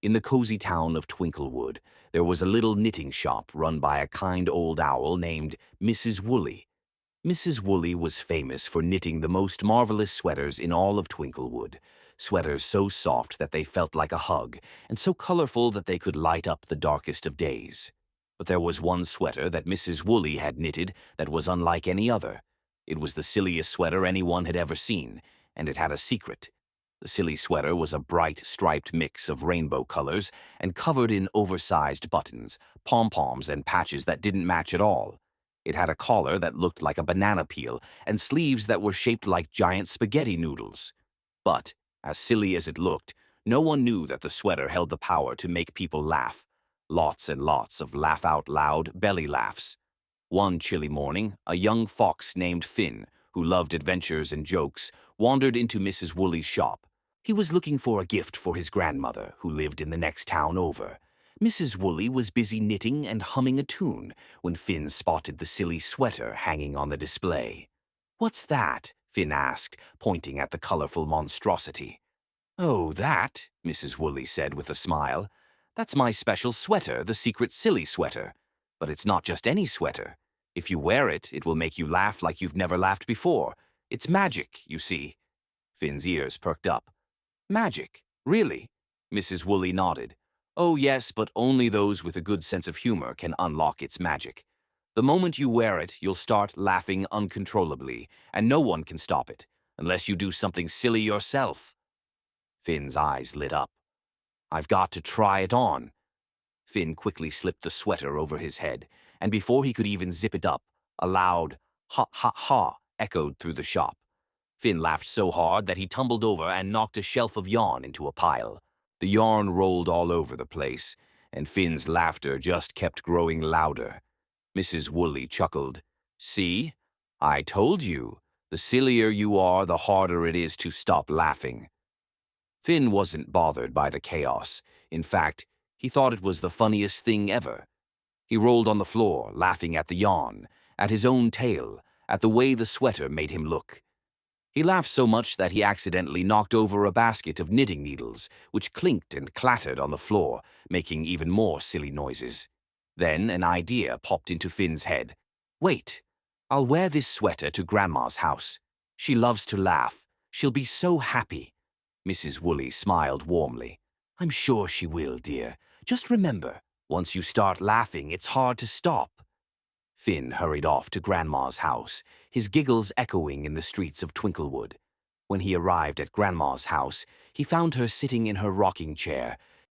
In the cozy town of Twinklewood, there was a little knitting shop run by a kind old owl named Mrs. Woolley. Mrs. Woolley was famous for knitting the most marvelous sweaters in all of Twinklewood, sweaters so soft that they felt like a hug, and so colorful that they could light up the darkest of days. But there was one sweater that Mrs. Woolley had knitted that was unlike any other. It was the silliest sweater anyone had ever seen, and it had a secret. The silly sweater was a bright, striped mix of rainbow colors and covered in oversized buttons, pom-poms, and patches that didn't match at all. It had a collar that looked like a banana peel and sleeves that were shaped like giant spaghetti noodles. But, as silly as it looked, no one knew that the sweater held the power to make people laugh. Lots and lots of laugh-out-loud belly laughs. One chilly morning, a young fox named Finn, who loved adventures and jokes, wandered into Mrs. Woolley's shop. He was looking for a gift for his grandmother, who lived in the next town over. Mrs. Woolley was busy knitting and humming a tune when Finn spotted the silly sweater hanging on the display. "What's that?" Finn asked, pointing at the colorful monstrosity. "Oh, that," Mrs. Woolley said with a smile. "That's my special sweater, the secret silly sweater. But it's not just any sweater. If you wear it, it will make you laugh like you've never laughed before. It's magic, you see." Finn's ears perked up. "Magic? Really?" Mrs. Woolley nodded. "Oh yes, but only those with a good sense of humor can unlock its magic. The moment you wear it, you'll start laughing uncontrollably, and no one can stop it, unless you do something silly yourself." Finn's eyes lit up. "I've got to try it on." Finn quickly slipped the sweater over his head, and before he could even zip it up, a loud "ha ha ha" echoed through the shop. Finn laughed so hard that he tumbled over and knocked a shelf of yarn into a pile. The yarn rolled all over the place, and Finn's laughter just kept growing louder. Mrs. Woolley chuckled. "See? I told you. The sillier you are, the harder it is to stop laughing." Finn wasn't bothered by the chaos. In fact, he thought it was the funniest thing ever. He rolled on the floor, laughing at the yarn, at his own tail, at the way the sweater made him look. He laughed so much that he accidentally knocked over a basket of knitting needles, which clinked and clattered on the floor, making even more silly noises. Then an idea popped into Finn's head. "Wait, I'll wear this sweater to Grandma's house. She loves to laugh. She'll be so happy." Mrs. Woolley smiled warmly. "I'm sure she will, dear. Just remember, once you start laughing, it's hard to stop." Finn hurried off to Grandma's house, his giggles echoing in the streets of Twinklewood. When he arrived at Grandma's house, he found her sitting in her rocking chair,